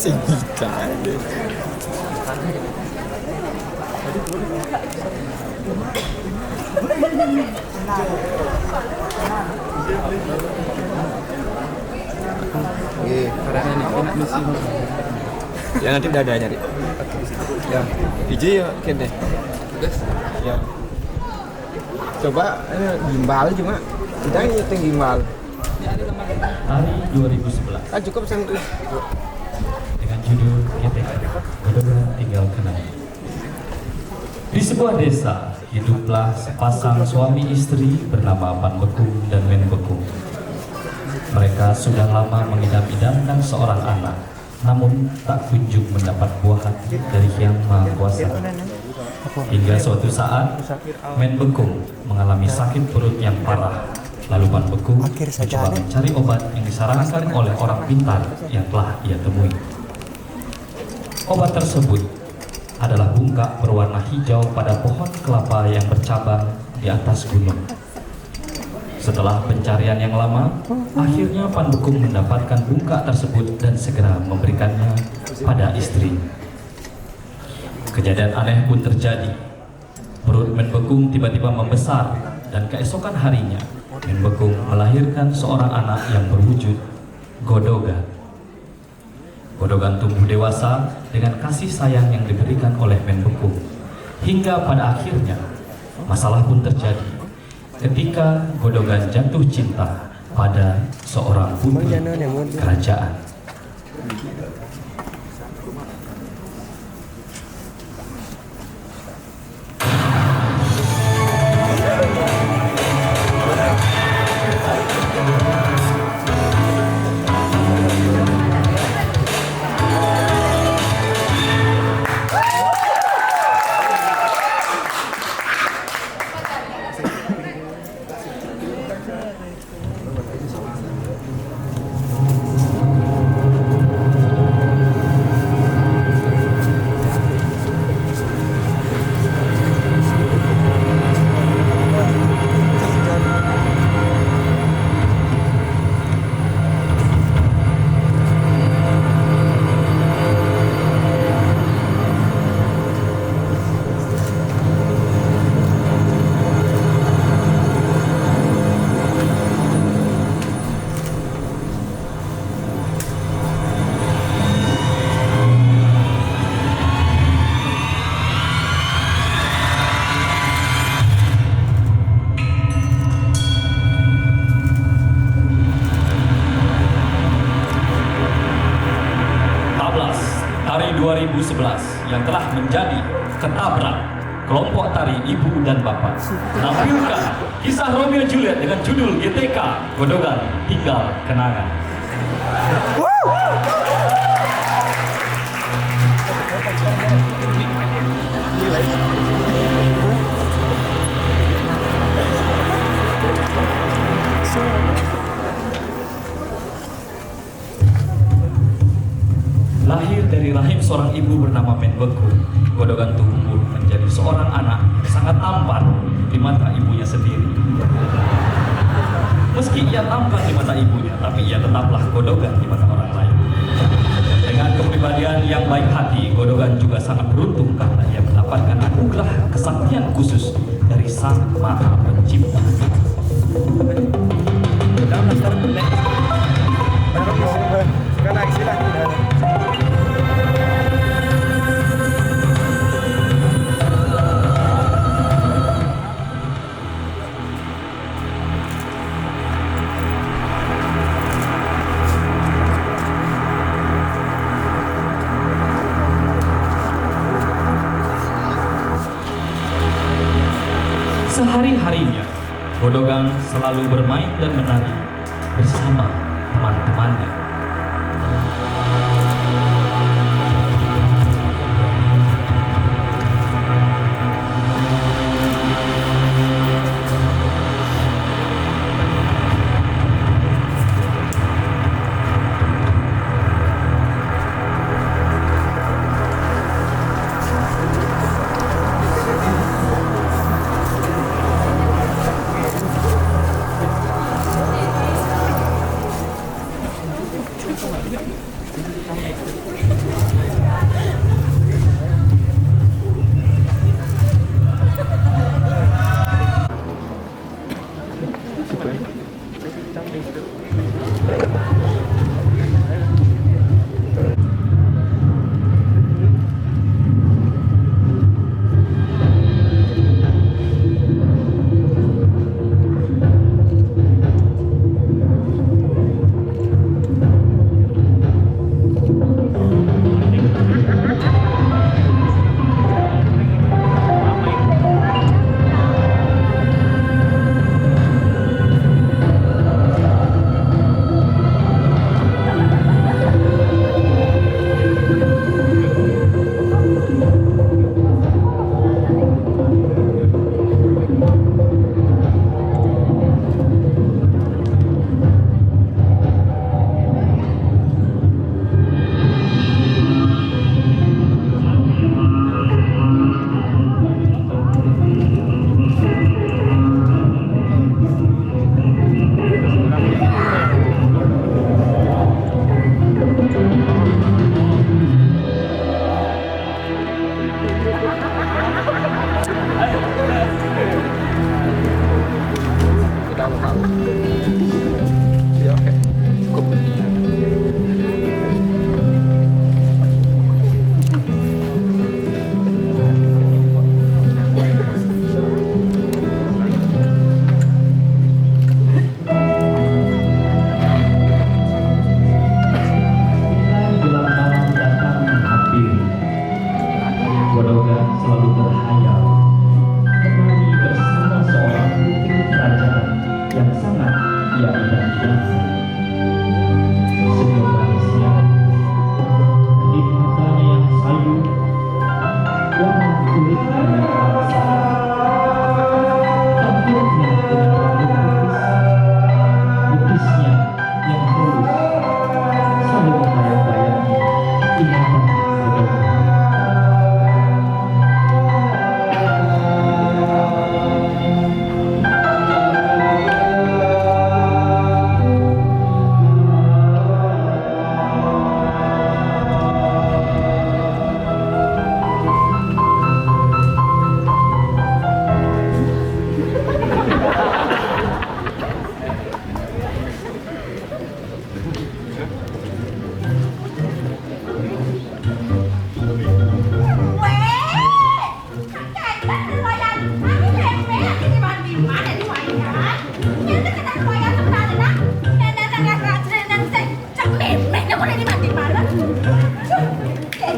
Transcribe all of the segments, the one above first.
Singika. Ya nanti udah ada nyari. Ya, hiji ya kene. Ya. Coba gimbal cuma kita nyeting gimbal. Hari 2011. Ah cukup sampai Dengan judul GTK Godogan Tinggal Kenangan. Di sebuah desa hiduplah sepasang suami istri bernama Pan Bekung dan Men Bekung. Mereka sudah lama mengidam-idamkan seorang anak, namun tak kunjung mendapat buah hati dari Yang Maha Kuasa. Hingga suatu saat, Men Bekung mengalami sakit perut yang parah. Lalu Pan Bekung mencoba mencari obat yang disarankan oleh orang pintar yang telah ia temui. Obat tersebut adalah bungkak berwarna hijau pada pohon kelapa yang bercabang di atas gunung. Setelah pencarian yang lama, akhirnya Pan Bekung mendapatkan bungkak tersebut dan segera memberikannya pada istri. Kejadian aneh pun terjadi. Perut Men Bekung tiba-tiba membesar dan keesokan harinya Men Bekung melahirkan seorang anak yang berwujud Godogan. Godogan tumbuh dewasa dengan kasih sayang yang diberikan oleh Men Bekung. Hingga pada akhirnya masalah pun terjadi ketika Godogan jatuh cinta pada seorang putri kerajaan. Tari 2011 yang telah menjadi ketabrak kelompok tari ibu dan bapak menampilkan kisah Romeo Juliet dengan judul GTK Godogan Tinggal Kenangan. Lahir dari rahim seorang ibu bernama Men Bekung, Godogan tumbuh menjadi seorang anak yang sangat tampan di mata ibunya sendiri. Meski ia tampan di mata ibunya, tapi ia tetaplah Godogan di mata orang lain. Dengan kepribadian yang baik hati, Godogan juga sangat beruntung karena ia mendapatkan anugerah kesaktian khusus dari Sang Maha Pencipta. Sehari-harinya, Godogan selalu bermain dan menari bersama teman-temannya.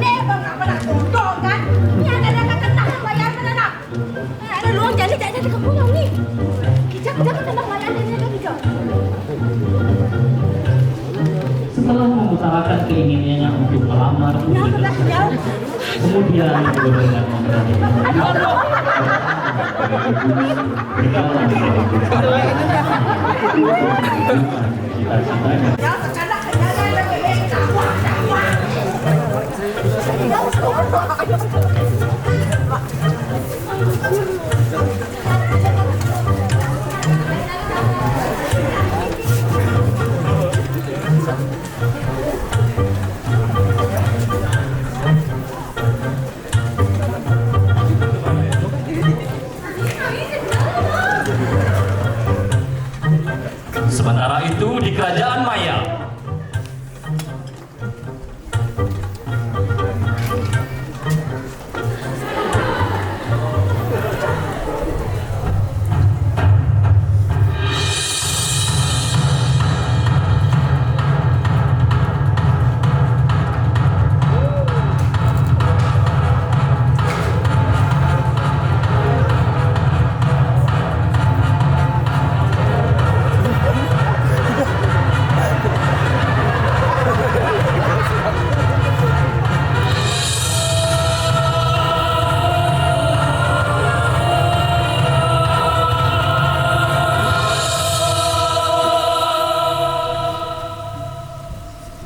Ini bang nggak pernah tunduk kan? Ini ada kena bayar mana? Ada luang jadi tak ada di kampung yang ni. Kita kena bayar ini ada kita. Setelah mengutarakan keinginannya untuk melamar Ya belah ya. kemudian dengan memberanikan cita-citanya. Ya sekarang kerjanya lebih dakwah. Sementara itu di kerajaan Maya,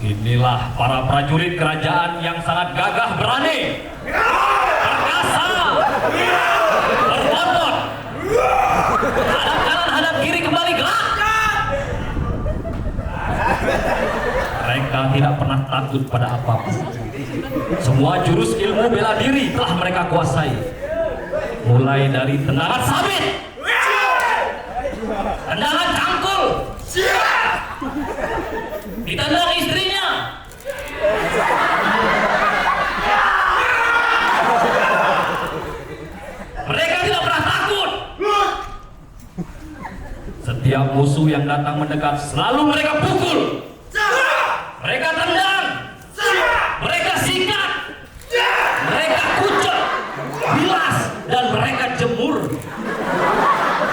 inilah para prajurit kerajaan yang sangat gagah berani, perkasa, berotot, hadap kanan hadap kiri kembali gerak. Mereka tidak pernah takut pada apapun. Semua jurus ilmu bela diri telah mereka kuasai, mulai dari tendangan sabit, tendangan cangkul, ditendang istrinya, mereka tidak pernah takut. Setiap musuh yang datang mendekat selalu mereka pukul, mereka tendang, mereka sikat, mereka kucek, bilas, dan mereka jemur.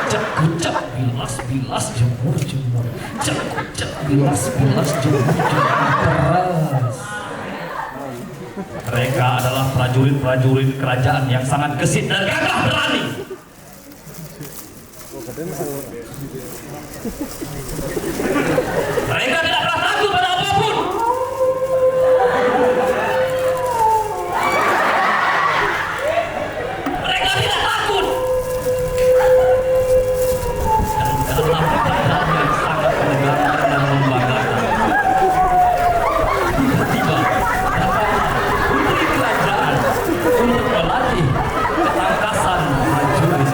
Cek kucek, bilas, bilas, jemur, jemur. Cek kucek, bilas, bilas, jemur, jemur. Mereka adalah prajurit-prajurit kerajaan yang sangat gesit dan gagah berani. Mereka tidak pernah takut pada apapun. Mereka tidak takut. Dan dalam keadaan yang sangat menegangkan dan membanggakan, tiba-tiba putri kerajaan untuk melatih ketangkasan prajurit.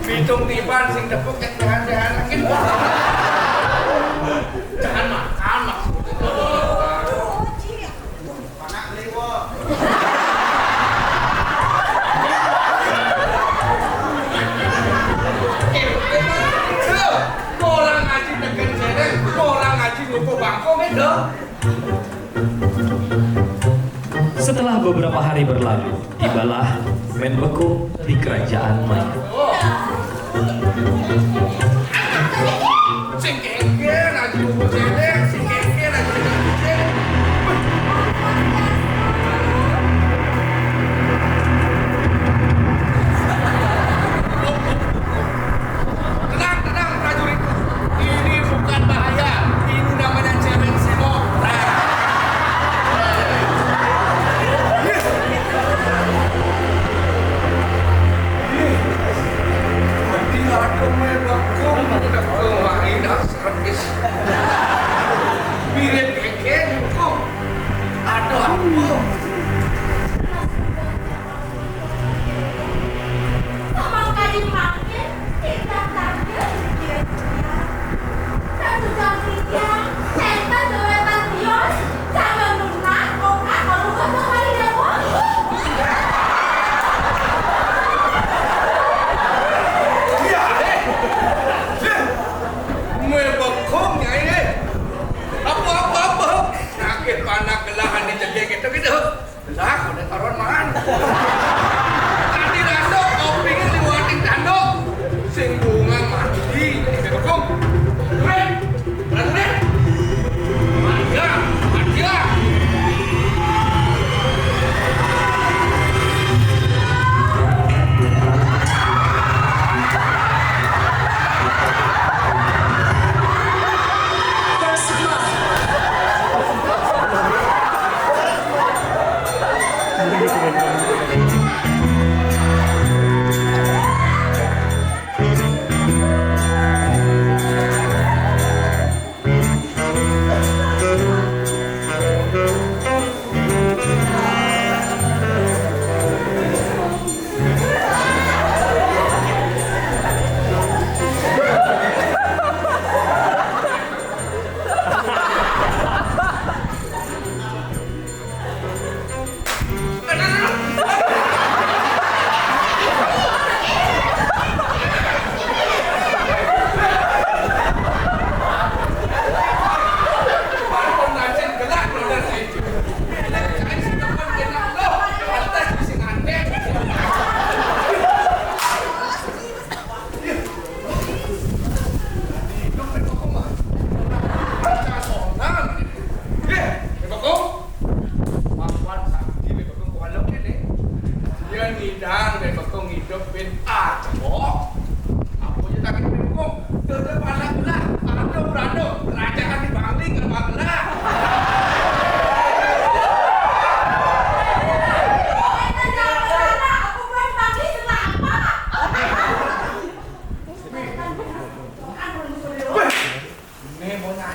Pitung tiban sing tepuk yang sehat-sehat makin jangan makan maksudnya. Panak liwo. Orang ngaji tekan sedek, orang ngaji ngumpul bangkong itu. Setelah beberapa hari berlalu, tibalah Menbekung di kerajaan Maya. Sing kengker ngaji ngumpul sedek, sing kengker ngaji ngumpul sedek. Tenang prajuritku, ini bukan bahaya, ini namanya cewek semok. Aduh, melokong, udah keluarin asrapis. Mirip keken, kok. Aduh, ampun. Sama kali makin, kita saja dia-dia. Satu jam tiga, kita doletan bios, jangan lupa, oka kalau kau hari dewa. Melokongnya ini. Apa? Sakit panak gelahan di jengke kita.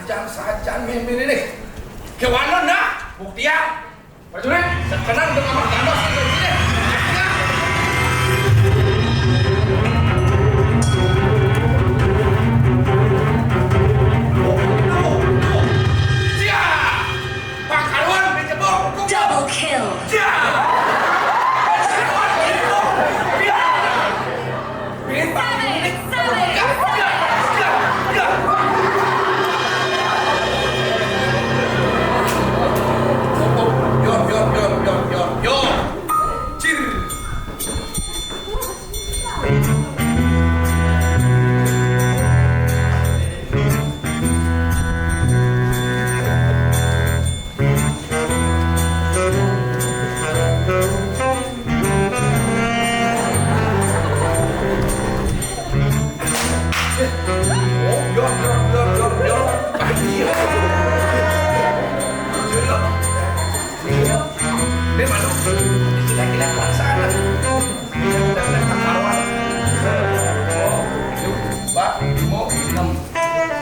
Sajang ini. Kewanon dah, buktian. Prajurit, sekarang untuk kamar gandos ini. Double kill.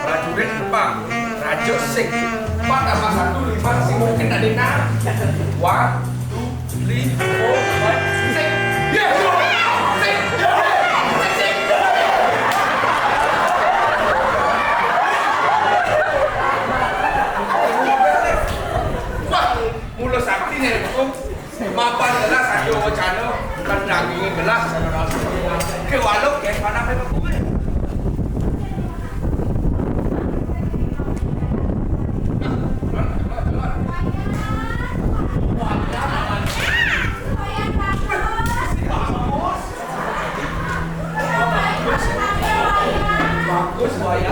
Prajurit Jepang, Raja Sing, 4 sih mungkin ada enam. 1, 2, 3, 4, 5, 6. Ya, wah, mula sakti nih, mapan gelas ayo wacana, bukan daging gelas. Ke walau kayak mana memang gue. Bagus, Waya.